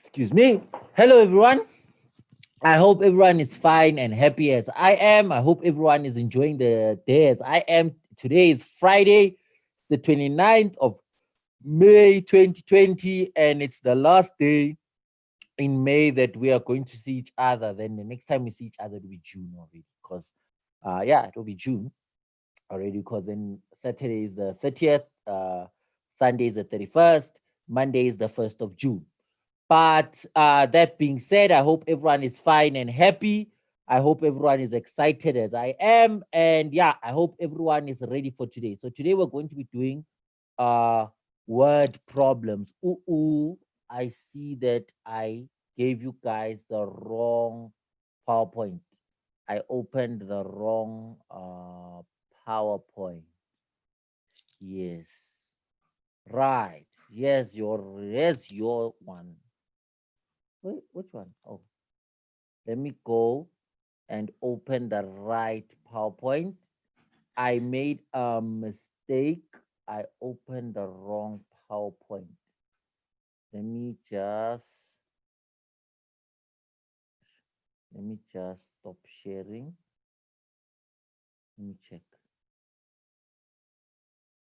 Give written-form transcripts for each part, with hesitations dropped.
Excuse me. Hello, everyone. I hope everyone is fine and happy as I am. I hope everyone is enjoying the day as I am. Today is Friday, the 29th of May 2020, and it's the last day in May that we are going to see each other. Then the next time we see each other, it'll be June already. Because, it'll be June already. Because then Saturday is the 30th, Sunday is the 31st, Monday is the 1st of June. But that being said, I hope everyone is fine and happy. I hope everyone is excited as I am. And yeah, I hope everyone is ready for today. So today we're going to be doing uh word problems. I see that I gave you guys the wrong PowerPoint. I opened the wrong PowerPoint. Yes. Right. Yes, your one. Wait, which one? Oh, let me go and open the right PowerPoint. I made a mistake. I opened the wrong PowerPoint. Let me let me just stop sharing. Let me check.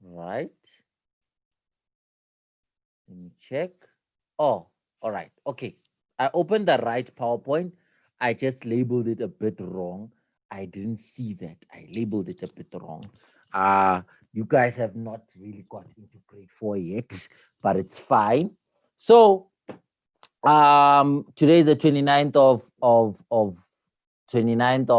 Right. Let me check. Oh, all right. Okay. I opened the right PowerPoint. I just labeled it a bit wrong. I didn't see that. I labeled it a bit wrong. You guys have not really got into grade 4 yet, but it's fine. So today is the 29th of 29th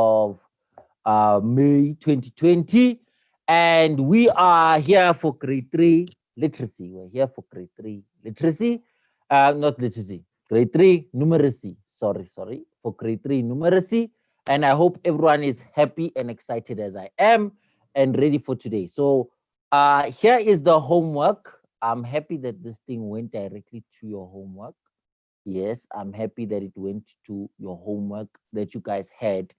of May 2020, and we are here for grade 3 literacy. We're here for grade 3 literacy, not literacy, grade 3 numeracy. Sorry, for grade 3 numeracy. And I hope everyone is happy and excited as I am and ready for today. So here is the homework. I'm happy that this thing went directly to your homework. Yes, I'm happy that it went to your homework that you guys had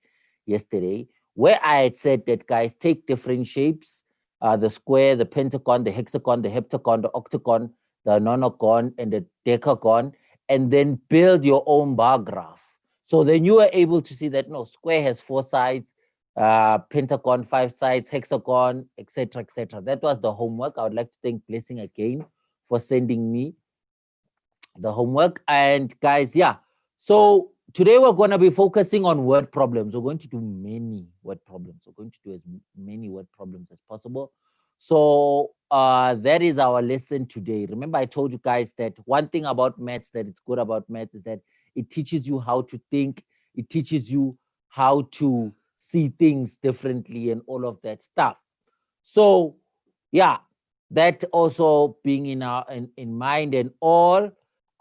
yesterday, where I had said that guys take different shapes, the square, the pentagon, the hexagon, the heptagon, the octagon, the nonagon, and the decagon, and then build your own bar graph. So then you are able to see that no, square has 4 sides, pentagon 5 sides, hexagon, etc., etc. That was the homework. I would like to thank Blessing again for sending me the homework. And guys, yeah, so today we're going to be focusing on word problems. We're going to do many word problems. We're going to do as many word problems as possible. So that is our lesson today. Remember, I told you guys that one thing about maths that it's good about maths is that it teaches you how to think, it teaches you how to see things differently and all of that stuff. So yeah, that also being in our in mind and all.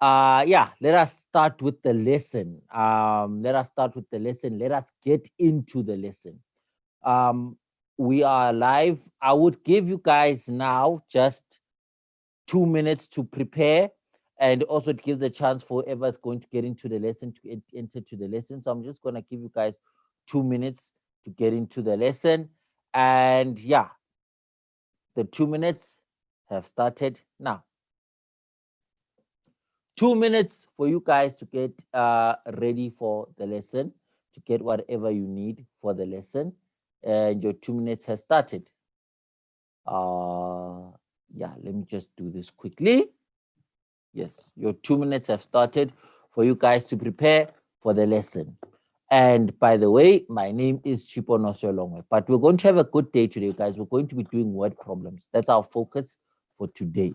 Let us start with the lesson. Let us start with the lesson. Let us get into the lesson. Um, we are live. I would give you guys now just 2 minutes to prepare, and also it gives a chance for whoever's going to get into the lesson to enter to the lesson. So I'm just gonna give you guys 2 minutes to get into the lesson, and yeah, the 2 minutes have started now. 2 minutes for you guys to get ready for the lesson, to get whatever you need for the lesson. And your 2 minutes has started. Let me just do this quickly. Yes, your 2 minutes have started for you guys to prepare for the lesson. And by the way, my name is Chipo Nosolongwe, but we're going to have a good day today, guys. We're going to be doing word problems. That's our focus for today.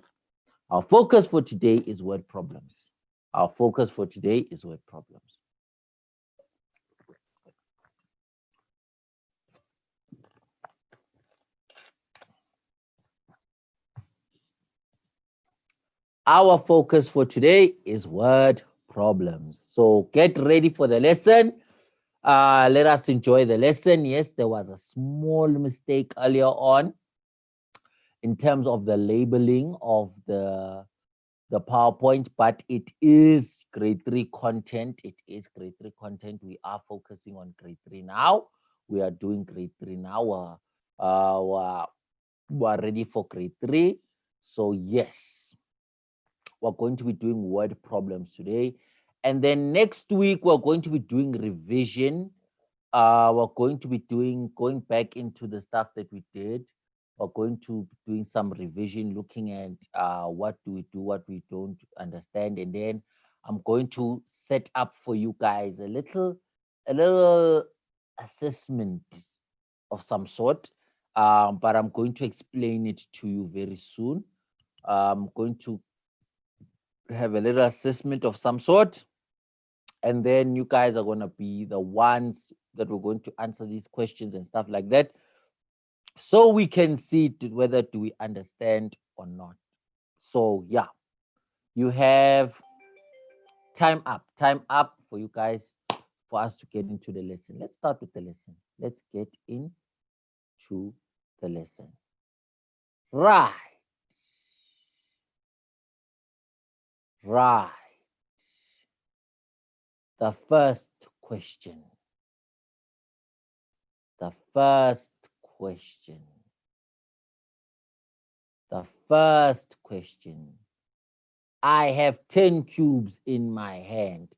Our focus for today is word problems. Our focus for today is word problems. Our focus for today is word problems. So get ready for the lesson. Let us enjoy the lesson. Yes, there was a small mistake earlier on in terms of the labeling of the PowerPoint, but it is grade 3 content. It is grade 3 content. We are focusing on grade 3 now. We are doing grade 3 now. We're ready for grade 3. So yes, We're going to be doing word problems today. And then next week, we're going to be doing revision. We're going to be going back into the stuff that we did. We're going to be doing some revision, looking at what do we do, what we don't understand. And then I'm going to set up for you guys a little assessment of some sort. But I'm going to explain it to you very soon. I'm going to have a little assessment of some sort, and then you guys are going to be the ones that we're going to answer these questions and stuff like that, so we can see whether do we understand or not. So yeah, you have time up for you guys, for us to get into the lesson. Let's start with the lesson. Let's get into the lesson. Right. The first question. The first question. I have 10 cubes in my hand.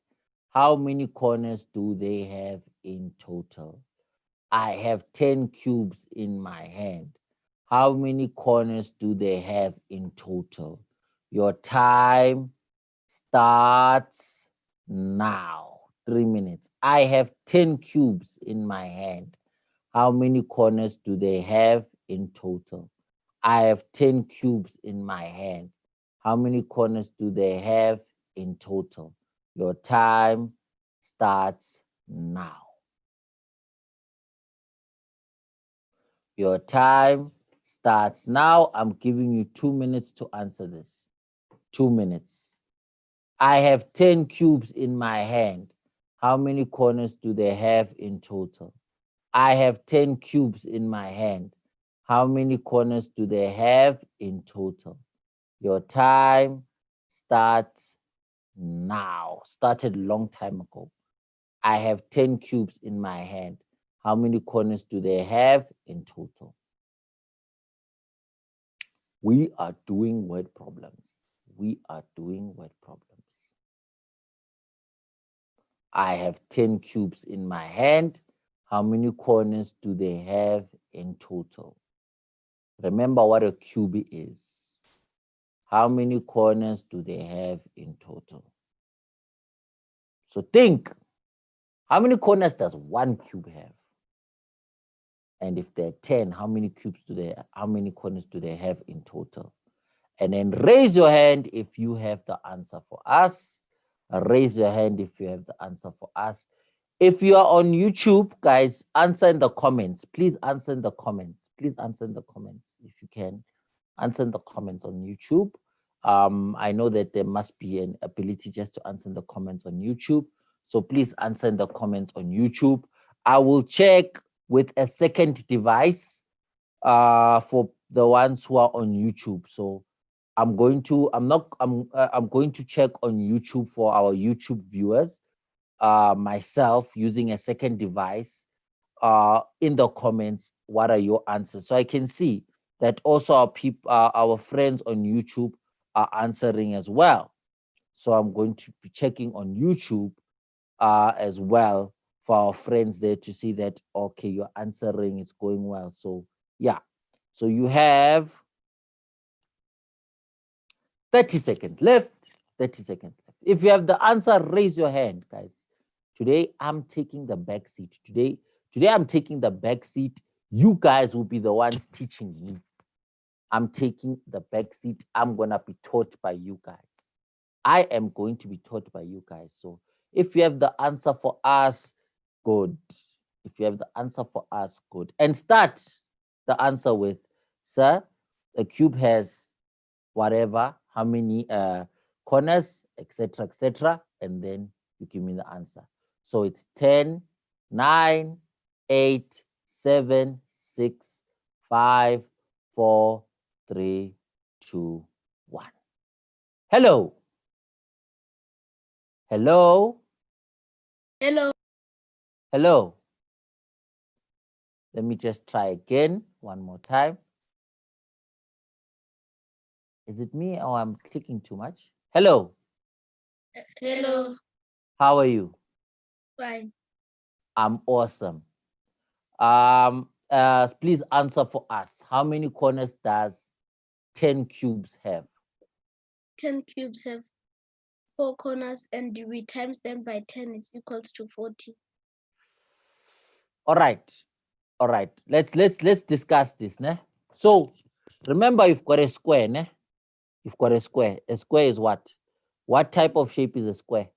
How many corners do they have in total? I have 10 cubes in my hand. How many corners do they have in total? Your time starts now. 3 minutes. I have 10 cubes in my hand. How many corners do they have in total? I have 10 cubes in my hand. How many corners do they have in total? Your time starts now. Your time starts now. I'm giving you 2 minutes to answer this. 2 minutes. I have 10 cubes in my hand. How many corners do they have in total? I have 10 cubes in my hand. How many corners do they have in total? Your time starts now. Started a long time ago. I have 10 cubes in my hand. How many corners do they have in total? We are doing word problems. We are doing word problems. I have 10 cubes in my hand. How many corners do they have in total? Remember what a cube is. How many corners do they have in total? So think, how many corners does one cube have? And if there are 10, how many corners do they have in total? And then raise your hand if you have the answer for us. Raise your hand if you have the answer for us. If you are on YouTube, guys, answer in the comments. Please answer in the comments. Please answer in the comments if you can. Answer in the comments on YouTube. I know that there must be an ability just to answer in the comments on YouTube. So please answer in the comments on YouTube. I will check with a second device for the ones who are on YouTube. So I'm going to check on YouTube for our YouTube viewers myself using a second device in the comments. What are your answers? So I can see that also our friends on YouTube are answering as well. So I'm going to be checking on YouTube as well for our friends there to see that, okay, you're answering, it's going well. So yeah, so you have 30 seconds left. 30 seconds left. If you have the answer, raise your hand, guys. Today I'm taking the back seat. Today I'm taking the back seat. You guys will be the ones teaching me. I'm taking the back seat. I'm gonna be taught by you guys. I am going to be taught by you guys. So if you have the answer for us, good. If you have the answer for us, good. And start the answer with, sir, the cube has whatever, how many corners, etc., and then you give me the answer. So it's 10, 9, 8, 7, 6, 5, 4, 3, 2, 1. Hello. Hello. Hello. Hello. Let me just try again one more time. Is it me or I'm clicking too much? Hello, Hello. how are you? Fine. I'm awesome. Please answer for us. How many corners does 10 cubes have? 10 cubes have 4 corners, and we times them by 10 is equals to 40. All right. All right. Let's discuss this, ne? So remember you've got a square, ne? You've got a square. A square is what? What type of shape is a square?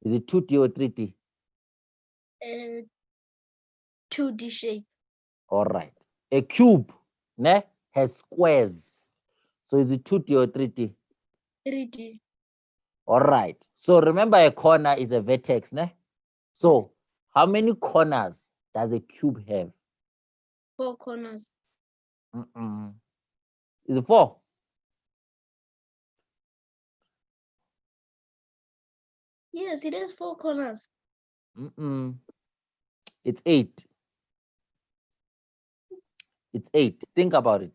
Is it 2D or 3D? 2D shape. All right. A cube, ne, has squares. So is it 2D or 3D? 3D. All right. So remember a corner is a vertex, ne? So how many corners does a cube have? 4 corners. Is it 4? Yes, it has 4 corners. It's 8. It's 8. Think about it.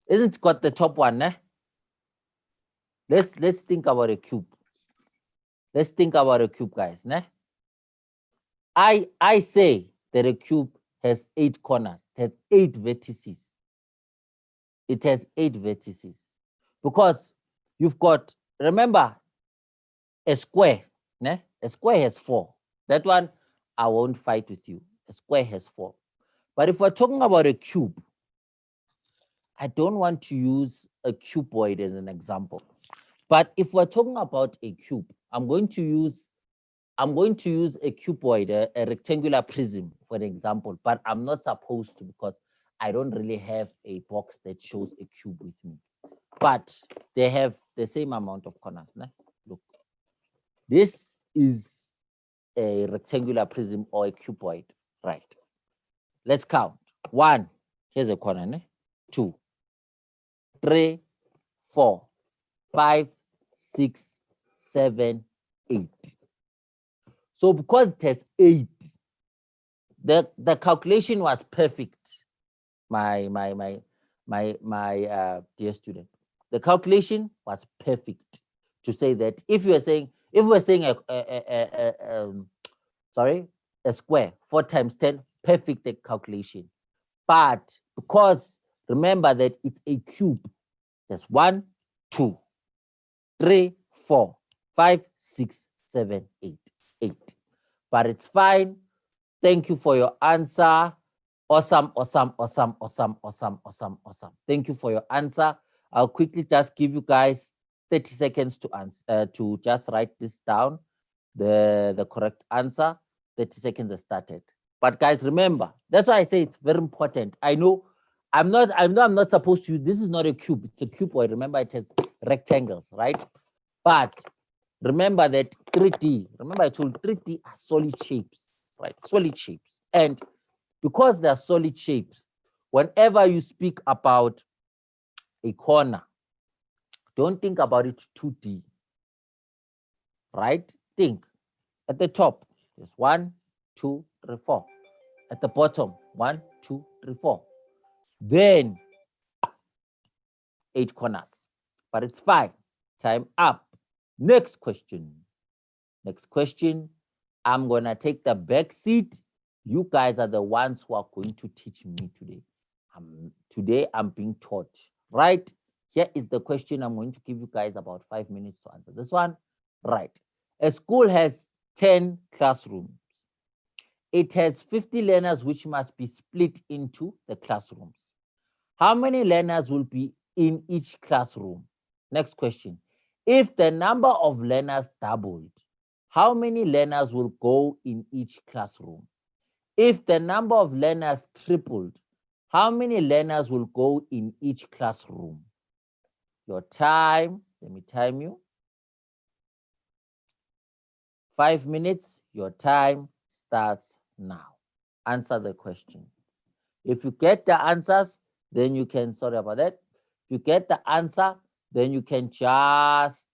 Isn't it got the top one, ne? Let's think about a cube. Let's think about a cube, guys, ne? I say that a cube has 8 corners. It has 8 vertices. It has 8 vertices. Because you've got, remember, a square, ne? A square has 4. That one, I won't fight with you. A square has 4. But if we're talking about a cube, I don't want to use a cuboid as an example. But if we're talking about a cube, I'm going to use a cuboid, a rectangular prism, for an example, but I'm not supposed to because I don't really have a box that shows a cube with me. But they have the same amount of corners. Ne? Look, this is a rectangular prism or a cuboid, right? Let's count. 1, here's a corner, ne? 2, 3, 4, 5, 6, 7, 8. So because it has 8, the calculation was perfect, my dear student. The calculation was perfect to say that if we're saying a square, 4 times 10, perfect calculation. But because remember that it's a cube, there's 1, 2, 3, 4, 5, 6, 7, 8, 8. But it's fine. Thank you for your answer. Awesome, awesome, awesome, awesome, awesome, awesome, awesome. Thank you for your answer. I'll quickly just give you guys 30 seconds to answer, to just write this down, the correct answer. 30 seconds has started. But guys, remember, that's why I say it's very important. I know I'm not supposed to use, this is not a cube, it's a cuboid. Remember, it has rectangles, right? But remember that 3D, remember I told 3D are solid shapes, right? Solid shapes. And because they're solid shapes, whenever you speak about a corner, don't think about it 2D, right? Think at the top, there's 1, 2, 3, 4. At the bottom, 1, 2, 3, 4. Then 8 corners. But it's fine. Time up. Next question. Next question. I'm going to take the back seat. You guys are the ones who are going to teach me today. Today I'm being taught, right? Here is the question. I'm going to give you guys about 5 minutes to answer this one. Right. A school has 10 classrooms. It has 50 learners which must be split into the classrooms. How many learners will be in each classroom? Next question. If the number of learners doubled, how many learners will go in each classroom? If the number of learners tripled, how many learners will go in each classroom? Your time, let me time you. 5 minutes, your time starts now. Answer the question. If you get the answers, then you can, sorry about that. If you get the answer, then you can just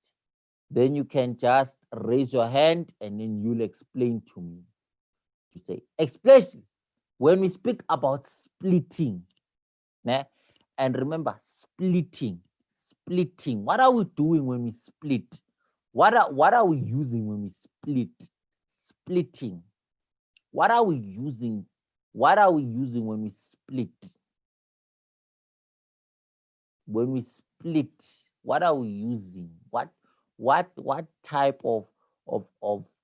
raise your hand and then you'll explain to me. To say, especially when we speak about splitting, né? And remember, splitting splitting. What are we doing when we split? What are we using when we split? Splitting. What are we using? What are we using when we split? When we split, what are we using? What type of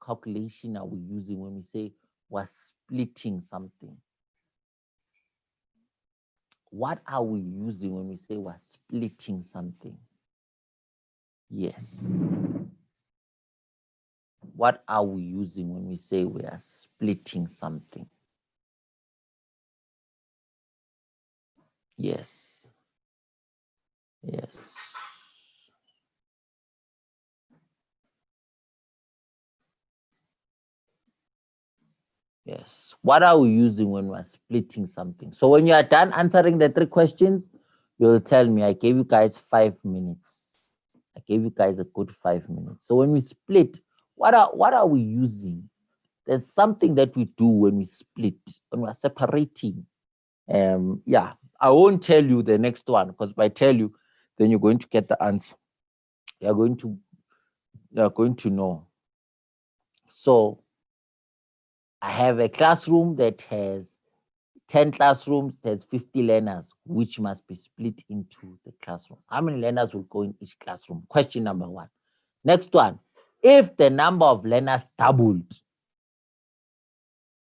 calculation are we using when we say we're splitting something? What are we using when we say we're splitting something? Yes. What are we using when we say we are splitting something? Yes. Yes. Yes. What are we using when we're splitting something? So when you are done answering the 3 questions, you'll tell me. I gave you guys 5 minutes. I gave you guys a good 5 minutes. So when we split, what are we using? There's something that we do when we split, when we're separating. Yeah, I won't tell you the next one, because if I tell you, then you're going to get the answer. You're going to know. So I have a classroom that has 10 classrooms, there's 50 learners, which must be split into the classroom. How many learners will go in each classroom? Question number 1. Next one, if the number of learners doubled,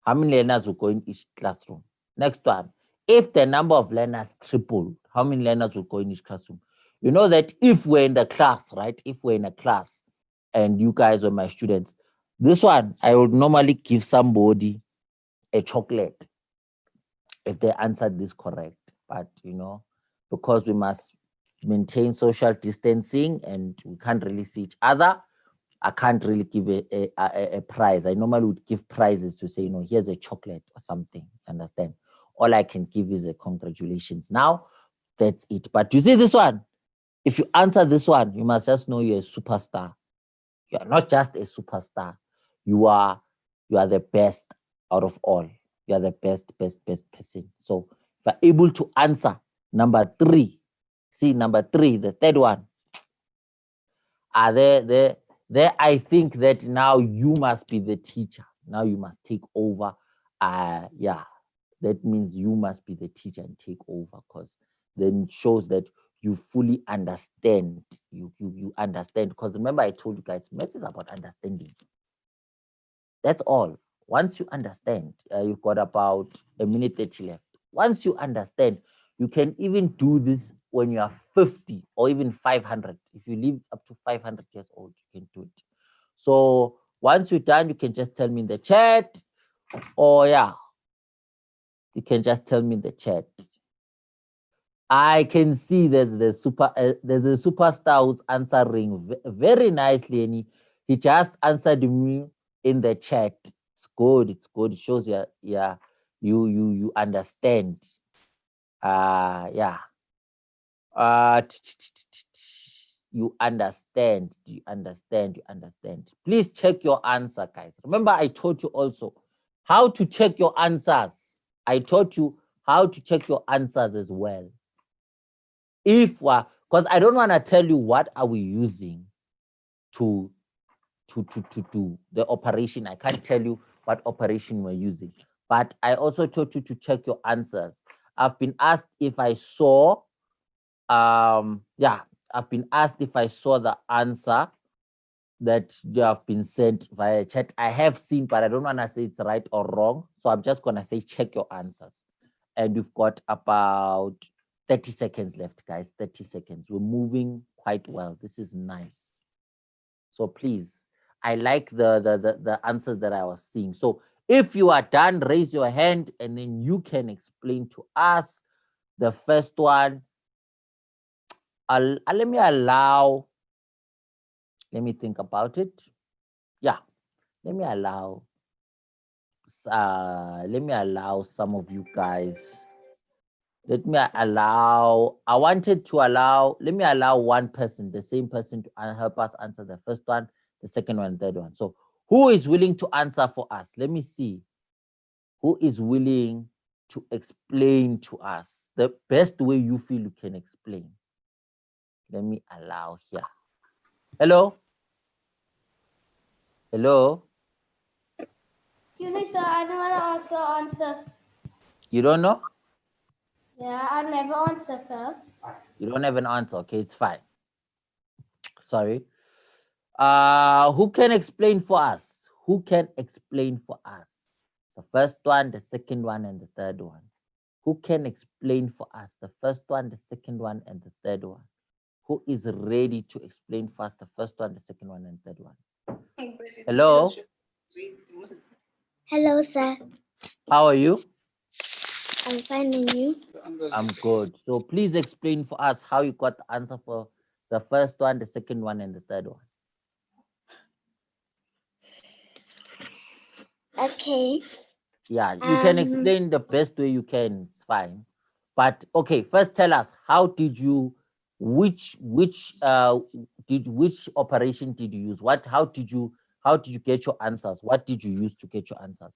how many learners will go in each classroom? Next one, if the number of learners tripled, how many learners will go in each classroom? You know that if we're in the class, right? If we're in a class and you guys were my students, this one, I would normally give somebody a chocolate if they answered this correct. But, because we must maintain social distancing and we can't really see each other, I can't really give a prize. I normally would give prizes to say, here's a chocolate or something. Understand? All I can give is a congratulations. Now, that's it. But you see this one? If you answer this one, you must just know you're a superstar. You are not just a superstar. You are the best out of all. You are the best person. So if you're able to answer number 3, see number 3, the third one, there I think that now you must be the teacher. Now you must take over. Yeah, that means you must be the teacher and take over, because then it shows that you fully understand. You understand, because remember I told you guys, maths is about understanding. That's all. Once you understand, you've got about a minute 30 left. Once you understand, you can even do this when you are 50 or even 500. If you live up to 500 years old, you can do it. So once you're done, you can just tell me in the chat, or you can just tell me in the chat. I can see there's a superstar who's answering very nicely, and he just answered me in the chat. It's good. It's good. It shows you understand. Yeah. You understand. You understand. You understand. Please check your answer, guys. Remember, I taught you also how to check your answers. I taught you how to check your answers as well. Because I don't want to tell you what are we using to do the operation. I can't tell you what operation we're using, but I also taught you to check your answers. I've been asked if I saw, I've been asked if I saw the answer that you have been sent via chat. I have seen, but I don't want to say it's right or wrong. So I'm just going to say, check your answers. And you've got about 30 seconds left, guys. 30 seconds. We're moving quite well. This is nice. So please, I like the answers that I was seeing. So if you are done, raise your hand and then you can explain to us. The first one, let me think about it. Yeah, let me allow some of you guys. Let me allow one person, the same person, to help us answer the first one, the second one, third one. So who is willing to answer for us? Let me see. Who is willing to explain to us the best way you feel you can explain? Let me allow here. Hello? Hello? Excuse me, sir. I don't want to answer. You don't know? Yeah, I never answer, sir. You don't have an answer. Okay, it's fine. Sorry. Who can explain for us? Who can explain for us? The first one, the second one, and the third one. Who can explain for us the first one, the second one, and the third one? Who is ready to explain for us the first one, the second one, and third one? Hello? Hello, sir. How are you? I'm finding you. I'm good. So please explain for us how you got the answer for the first one, the second one, and the third one. Okay. Yeah, you can explain the best way you can. It's fine. But okay, first tell us how did you which operation did you use? How did you get your answers? What did you use to get your answers?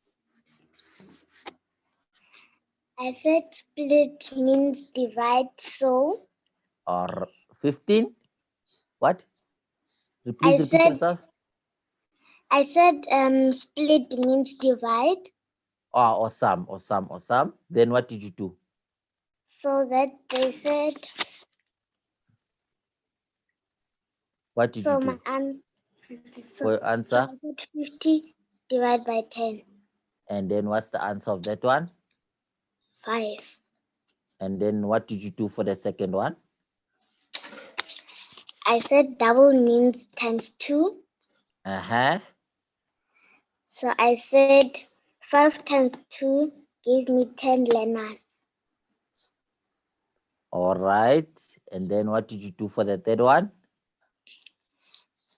I said split means divide, so Or 15? What? I Please repeat said yourself. split means divide. Or some. Then what did you do? So that they said. What did So you my do so for your answer? 50 divided by 10. And then what's the answer of that one? 5. And then what did you do for the second one? I said double means times 2. Uh-huh. So I said 5 times 2 gave me 10 learners. All right. And then what did you do for the third one?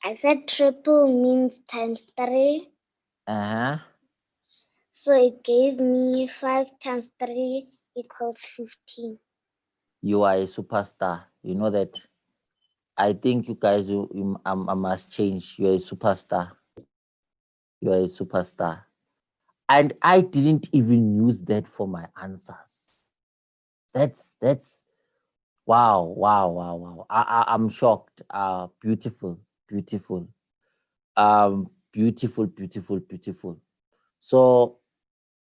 I said triple means times 3. Uh-huh. So it gave me 5 times 3 equals 15. You are a superstar. You know that. I think you guys, I must change. You're a superstar. You are a superstar. And I didn't even use that for my answers. That's wow. I'm shocked. Beautiful, beautiful. Beautiful. So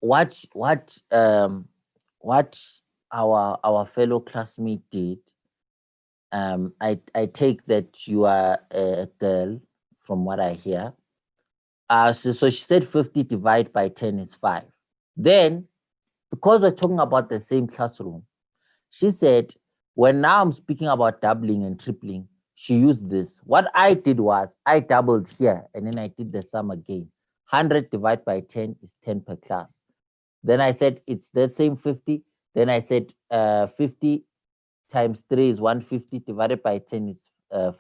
what our fellow classmate did, I take that you are a girl from what I hear. So she said 50 divided by 10 is 5. Then, because we're talking about the same classroom, she said, when now I'm speaking about doubling and tripling, she used this. What I did was I doubled here and then I did the sum again. 100 divided by 10 is 10 per class. Then I said it's the same 50. Then I said 50 times 3 is 150 divided by 10 is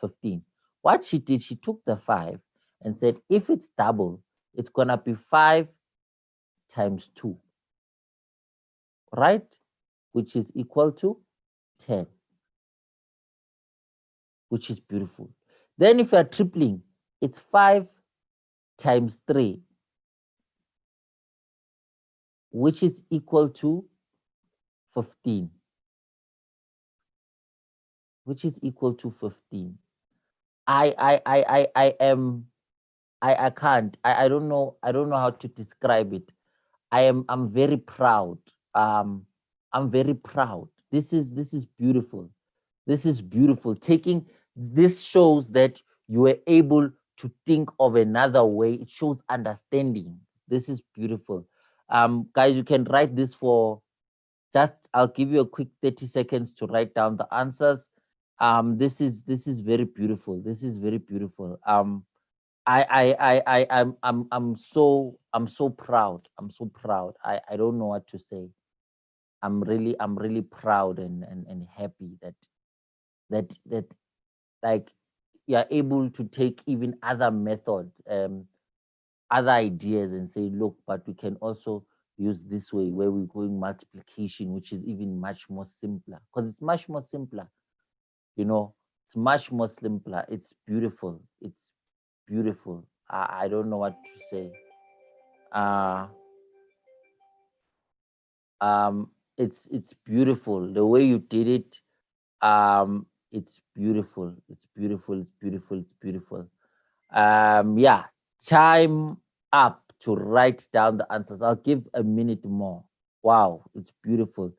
15. What she did, she took the 5 and said, if it's double, it's going to be 5 times 2, right? Which is equal to 10, which is beautiful. Then if you're tripling, it's 5 times 3, which is equal to 15, which is equal to 15. I am I can't. I don't know. I don't know how to describe it. I'm very proud. I'm very proud. This is beautiful. This is beautiful. This shows that you were able to think of another way. It shows understanding. This is beautiful. Guys, you can write this for I'll give you a quick 30 seconds to write down the answers. This is very beautiful. This is very beautiful. I'm so proud. I'm so proud. I don't know what to say. I'm really proud and happy that like you're able to take even other methods, other ideas and say, look, but we can also use this way where we're going multiplication, which is even much more simpler. Because it's much more simpler, you know, it's much more simpler. It's beautiful. It's beautiful. I don't know what to say. Uh it's beautiful the way you did it. It's beautiful. It's beautiful. It's beautiful. It's beautiful. Yeah. Time up to write down the answers. I'll give a minute more. Wow, it's beautiful.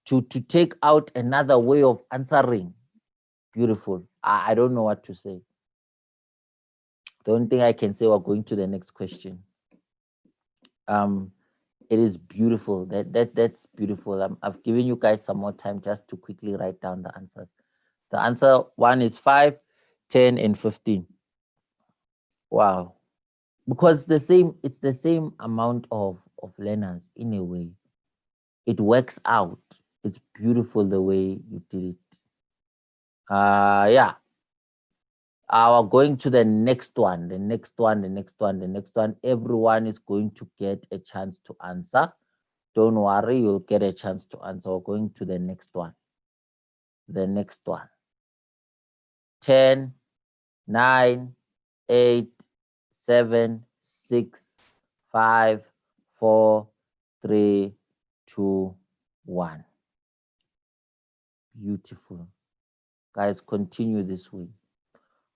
To take out another way of answering. Beautiful. I don't know what to say. The only thing I can say, we're going to the next question. It is beautiful. That's beautiful. I've given you guys some more time just to quickly write down the answers. The answer one is 5, 10, and 15. Wow. Because it's the same amount of learners in a way. It works out. It's beautiful the way you did it. Yeah. We're going to the next one, the next one, the next one, the next one. Everyone is going to get a chance to answer. Don't worry, you'll get a chance to answer. We're going to the next one. The next one. 10, 9, 8, 7, 6, 5, 4, 3, 2, 1. Beautiful. Guys, continue this way.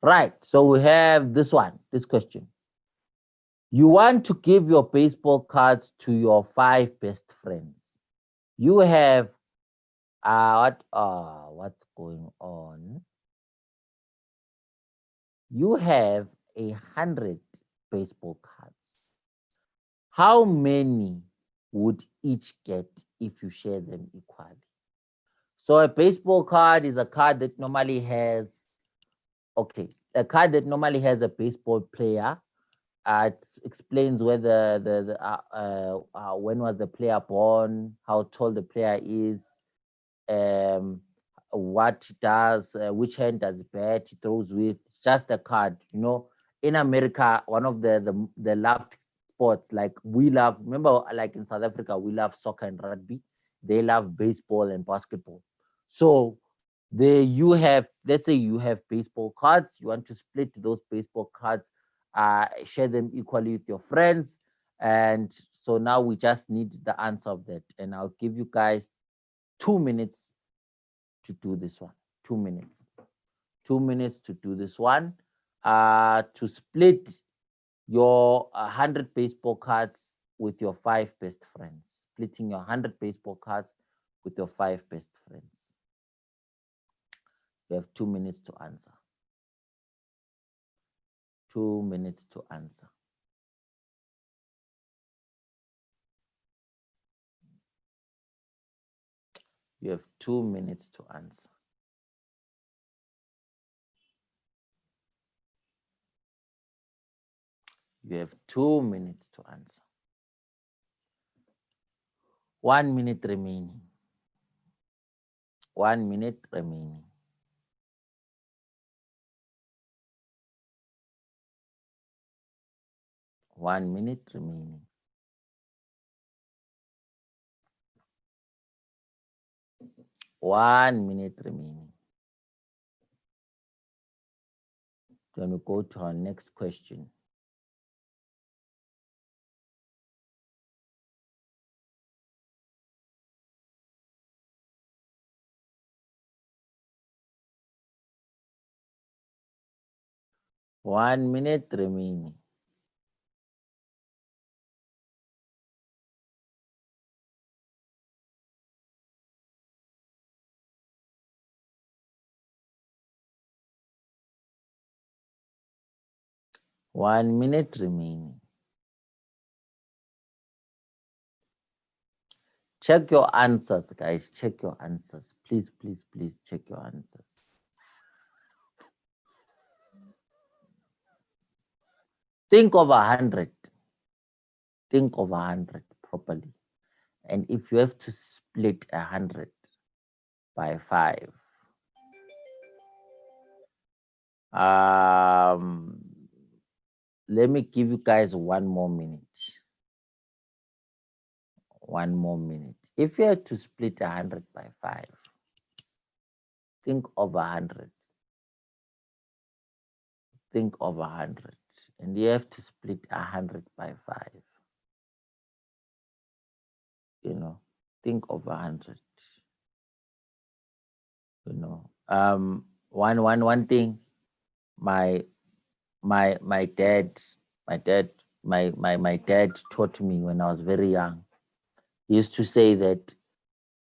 Right. So we have this one, this question. You want to give your baseball cards to your 5 best friends. You have what's going on? You have 100 baseball cards. How many would each get if you share them equally? So a baseball card is a card that normally has, a card that normally has a baseball player. It explains whether when was the player born, how tall the player is, what he does, which hand does he bat, he throws with. It's just a card, you know. In America, one of the loved sports, like we love. Remember, like in South Africa, we love soccer and rugby. They love baseball and basketball. So there you have, let's say you have baseball cards. You want to split those baseball cards, share them equally with your friends. And so now we just need the answer of that. And I'll give you guys 2 minutes to do this one. 2 minutes. 2 minutes to do this one. To split your 100 baseball cards with your 5 best friends. Splitting your 100 baseball cards with your 5 best friends. You have 2 minutes to answer. 2 minutes to answer. You have 2 minutes to answer. You have 2 minutes to answer. 1 minute remaining. 1 minute remaining. 1 minute remaining. 1 minute remaining. Then we go to our next question. One minute remaining. One minute remaining. Check your answers, guys. Check your answers. Please, please, please check your answers. Think of 100. Think of 100 properly. And if you have to split 100 by 5, let me give you guys 1 more minute. 1 more minute. If you had to split 100 by 5, think of 100. Think of 100. And you have to split 100 by 5. You know, think of 100. You know, One thing, my my dad, my dad taught me when I was very young. He used to say that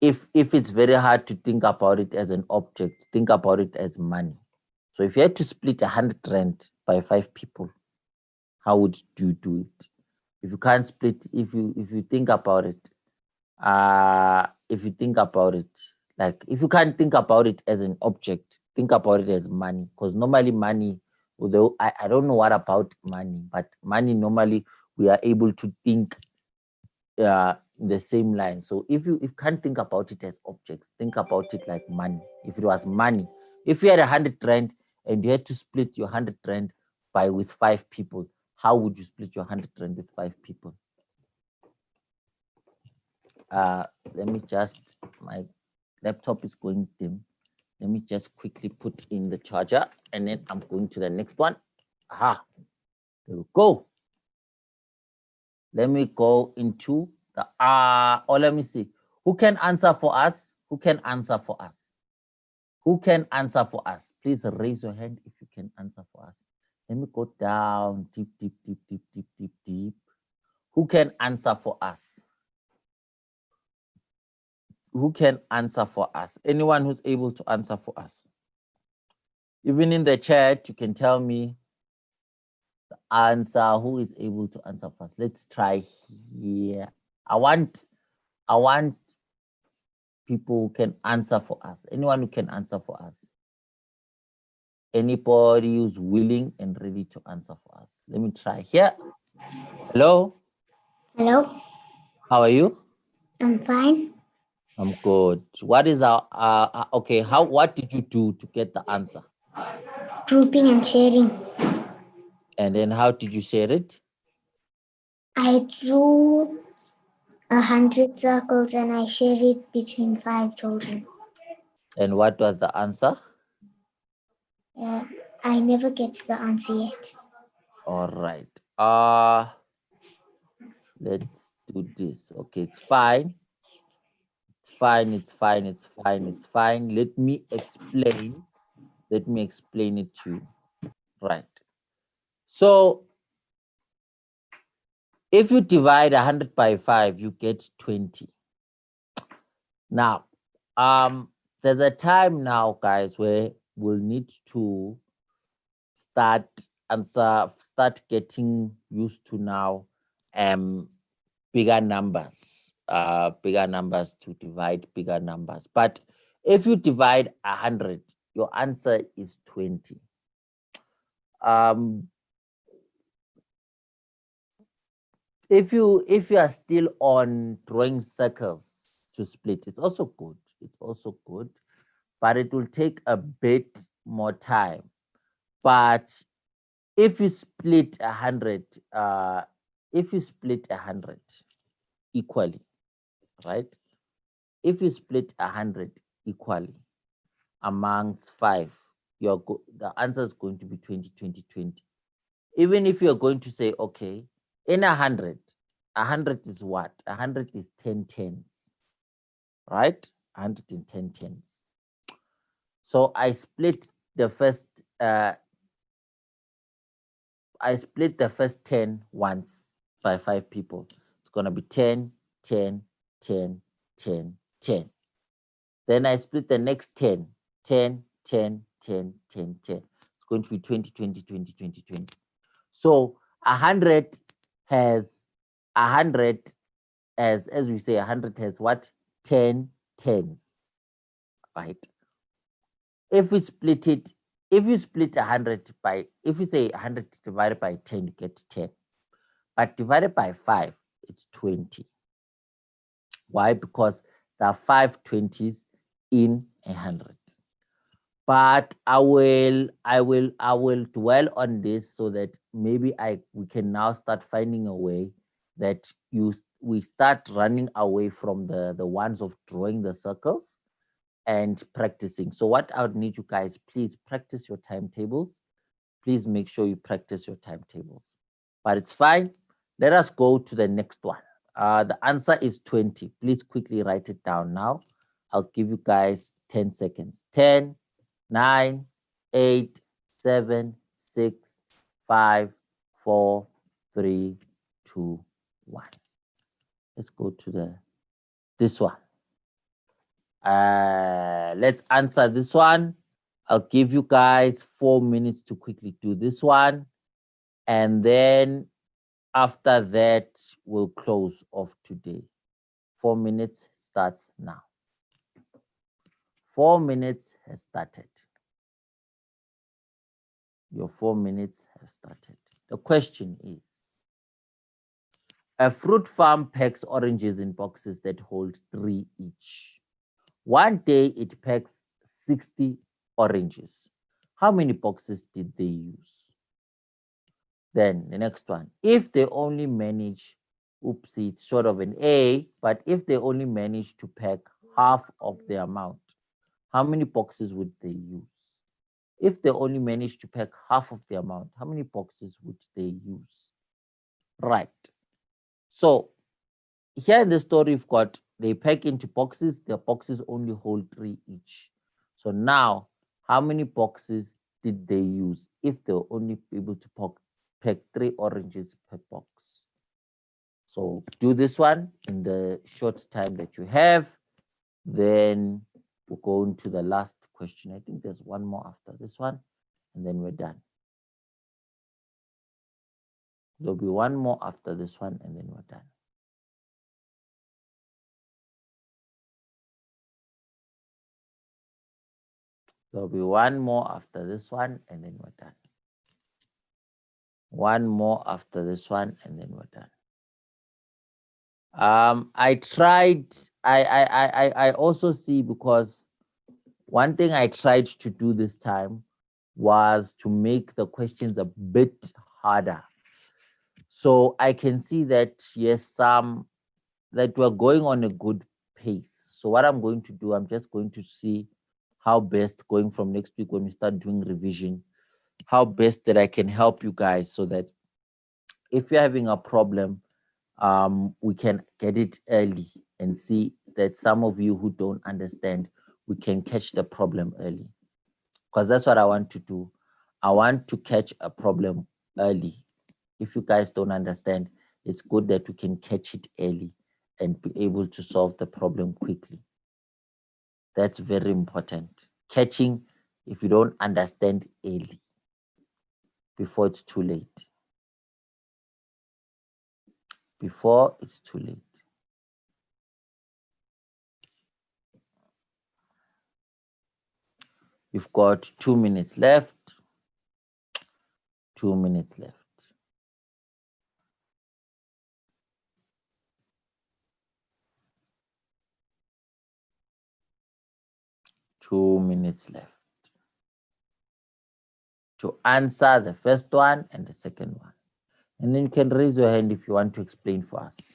if it's very hard to think about it as an object, think about it as money. So if you had to split 100 rand by 5 people, how would you do it? If you can't split, if you think about it, if you think about it, like if you can't think about it as an object, think about it as money. Because normally money, although I don't know what about money, but money normally we are able to think in the same line. So if you can't think about it as objects, think about it like money. If it was money, if you had 100 rand and you had to split your 100 rand by with 5 people, how would you split your 100 rand with 5 people? Let me just, my laptop is going dim. Let me just quickly put in the charger and then I'm going to the next one. Aha, there we go. Let me go into the let me see. Who can answer for us? Who can answer for us? Who can answer for us? Please raise your hand if you can answer for us. Let me go down deep, deep, deep, deep, deep, deep, deep. Who can answer for us? Who can answer for us? Anyone who's able to answer for us? Even in the chat, you can tell me the answer. Who is able to answer first? Let's try here. I want people who can answer for us. Anyone who can answer for us. Anybody who's willing and ready to answer for us. Let me try here. Hello. Hello, How are you? I'm fine. I'm good. What is our okay? What did you do to get the answer? Grouping and sharing. And then how did you share it? I drew 100 circles and I shared it between 5 children. And what was the answer? I never get the answer yet. All right. Let's do this. Okay, it's fine. It's fine. It's fine. It's fine. It's fine. Let me explain. Let me explain it to you. Right. So if you divide 100 by 5, you get 20. Now, there's a time now, guys, where we'll need to start getting used to now bigger numbers to divide bigger numbers. But if you divide 100, your answer is 20. If you are still on drawing circles to split, it's also good. It's also good, but it will take a bit more time. But if you split 100, equally, right? If you split 100 equally amongst 5, the answer is going to be 20, 20, 20. Even if you're going to say, okay, in 100 is what? 100 is 10 tens, right? 110 tens. So I split the first 10 once by 5 people. It's going to be 10, 10, 10, 10, 10. Then I split the next 10, 10, 10, 10, 10, 10. It's going to be 20, 20, 20, 20, 20. So 100 has, as we say, 100 has what? 10 tens, right? If we split it, if you split 100 by, if you say 100 divided by 10, you get 10. But divided by 5, it's 20. Why? Because there are 5 20s in 100. But I will dwell on this so that maybe we can now start finding a way that we start running away from the ones of drawing the circles and practicing. So what I would need you guys, please practice your timetables. Please make sure you practice your timetables. But it's fine. Let us go to the next one. The answer is 20. Please quickly write it down now. I'll give you guys 10 seconds. 10, 9, 8, 7, 6, 5, 4, 3, 2, 1. Let's go to this one. Let's answer this one. I'll give you guys 4 minutes to quickly do this one. And then after that, we'll close off today. 4 minutes starts now. 4 minutes has started. Your 4 minutes have started. The question is, a fruit farm packs oranges in boxes that hold 3 each. One day it packs 60 oranges. How many boxes did they use? Then the next one, if they only manage, oopsie, it's short of an A, but if they only manage to pack half of the amount, how many boxes would they use? If they only manage to pack half of the amount, how many boxes would they use? Right. So here in the story, you've got they pack into boxes. The boxes only hold 3 each. So now, how many boxes did they use if they were only able to pack 3 oranges per box? So do this one in the short time that you have. Then we'll go into the last question. I think there's one more after this one, and then we're done. There'll be one more after this one, and then we're done. There'll be one more after this one, and then we're done. One more after this one, and then we're done. I also see, because one thing I tried to do this time was to make the questions a bit harder. So I can see that, yes, that we're going on a good pace. So what I'm going to do, I'm just going to see how best, going from next week when we start doing revision, how best that I can help you guys, so that if you're having a problem, we can get it early and see that some of you who don't understand, we can catch the problem early. Because that's what I want to do. I want to catch a problem early. If you guys don't understand, it's good that we can catch it early and be able to solve the problem quickly. That's very important. Catching if you don't understand early, before it's too late. Before it's too late. You've got 2 minutes left. 2 minutes left. 2 minutes left to answer the first one and the second one. And then you can raise your hand if you want to explain for us.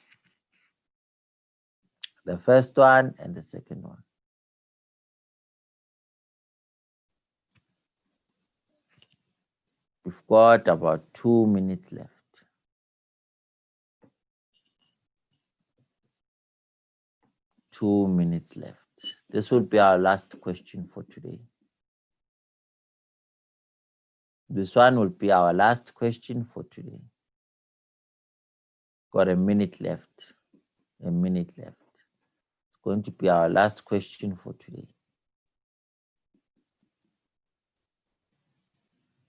The first one and the second one. We've got about 2 minutes left. 2 minutes left. This will be our last question for today. This one will be our last question for today. Got a minute left. A minute left. It's going to be our last question for today.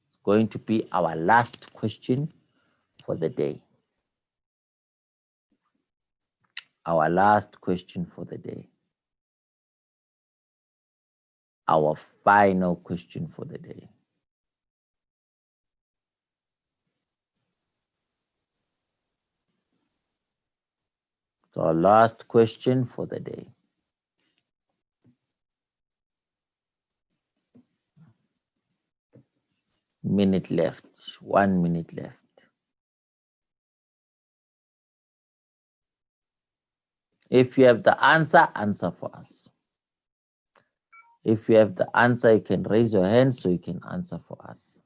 It's going to be our last question for the day. Our last question for the day. Our final question for the day. So our last question for the day. Minute left. 1 minute left. If you have the answer, answer for us. If you have the answer, you can raise your hand so you can answer for us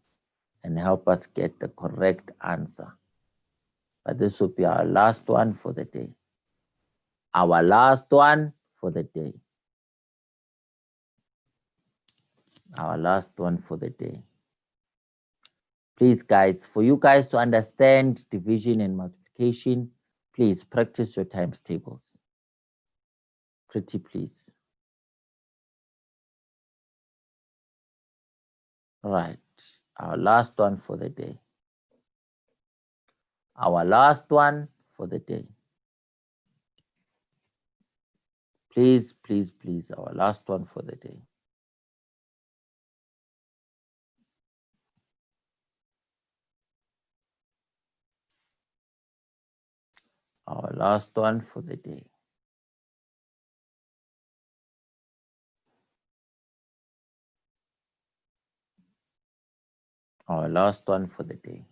and help us get the correct answer. But this will be our last one for the day. Our last one for the day. Our last one for the day. Please, guys, for you guys to understand division and multiplication, please practice your times tables. Pretty please. Right. Our last one for the day. Our last one for the day. Please, please, please, our last one for the day. Our last one for the day. Our last one for the day.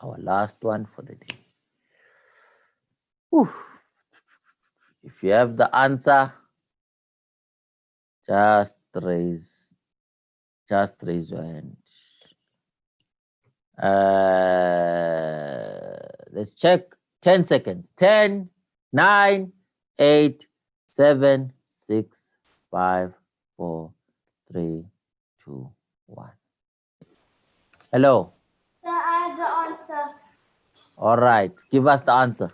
Our last one for the day. Whew. If you have the answer, just raise your hand. Let's check. 10 seconds. 10, 9, 8, 7, 6, 5, 4, 3, 2, 1. Hello. Sir, I have the answer. All right. Give us the answer.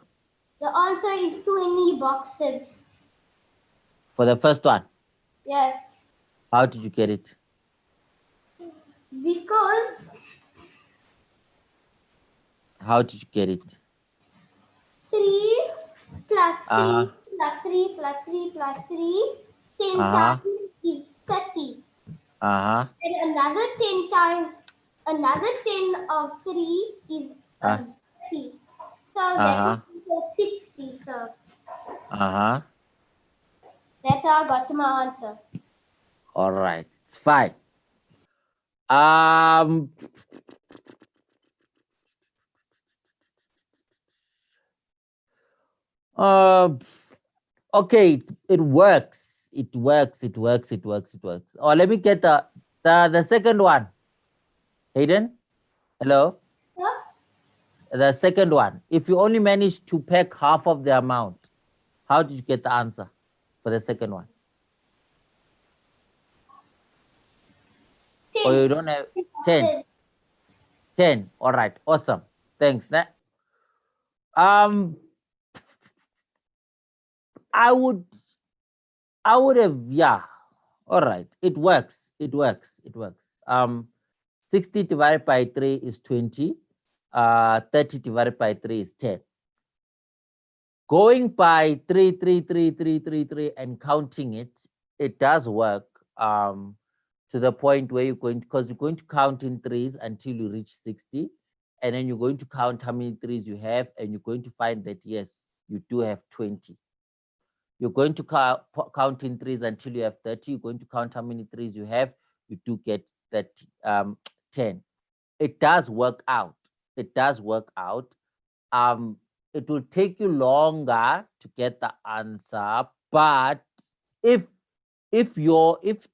The answer is 20 boxes. For the first one. Yes. How did you get it? Because How did you get it? 3 plus 3 Uh-huh. plus 3 plus 3 plus 3, 10 Uh-huh. times is 30. Uh-huh. And another 10 of 3 is 30. So that is equal 60, sir. Uh-huh. That's how I got to my answer. All right. It's fine. Um okay, it works. It works. Oh, let me get the second one. Hayden? Hello? Sir? The second one. If you only managed to pack half of the amount, how did you get the answer for the second one? 10. Or you don't have 10? 10. All right. Awesome. Thanks. I would have, yeah. All right. It works. 60 divided by 3 is 20. 30 divided by 3 is 10. Going by 3, 3, 3, 3, 3, 3 and counting it, it does work to the point where you're going, because you're going to count in threes until you reach 60. And then you're going to count how many threes you have, and you're going to find that, yes, you do have 20. You're going to count in threes until you have 30. You're going to count how many threes you have. You do get that 10. It does work out. It will take you longer to get the answer, but if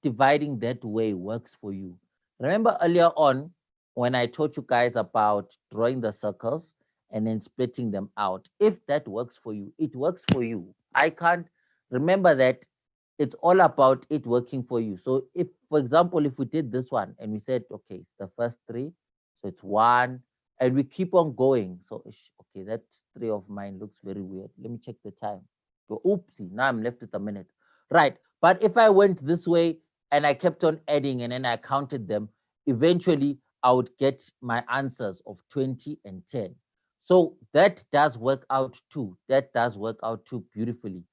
dividing that way works for you. Remember earlier on when I taught you guys about drawing the circles and then splitting them out. If that works for you, it works for you. I can't remember that it's all about it working for you. So if, for example, if we did this one and we said, okay, it's the first 3, so it's 1, and we keep on going. So, okay, that 3 of mine looks very weird. Let me check the time. So, oopsie, now I'm left with a minute. Right. But if I went this way and I kept on adding and then I counted them, eventually I would get my answers of 20 and 10. So that does work out too. Beautifully.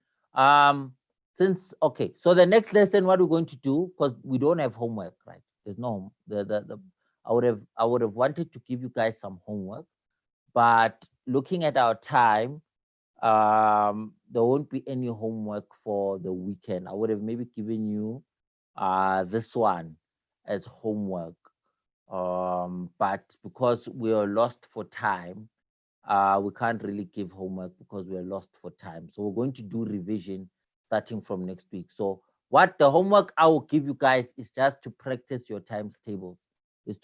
Okay, so the next lesson, what we're going to do, because we don't have homework, right? There's no I would have wanted to give you guys some homework, but looking at our time, there won't be any homework for the weekend. I would have maybe given you this one as homework, but because we are lost for time, we can't really give homework because we're lost for time. So we're going to do revision starting from next week. So what the homework I will give you guys is just to practice your times tables. That's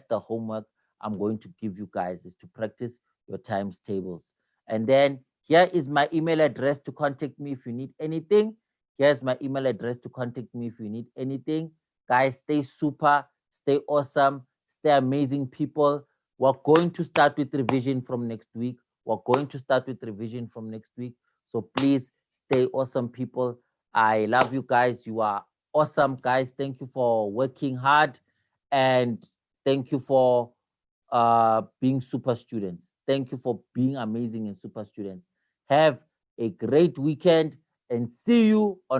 the homework I'm going to give you guys, is to practice your times tables. And then Here is my email address to contact me if you need anything. Here's my email address to contact me if you need anything. Guys, stay super, stay awesome, stay amazing people. We're going to start with revision from next week. We're going to start with revision from next week. So please stay awesome people. I love you guys. You are awesome guys. Thank you for working hard, and thank you for being super students. Thank you for being amazing and super students. Have a great weekend and see you on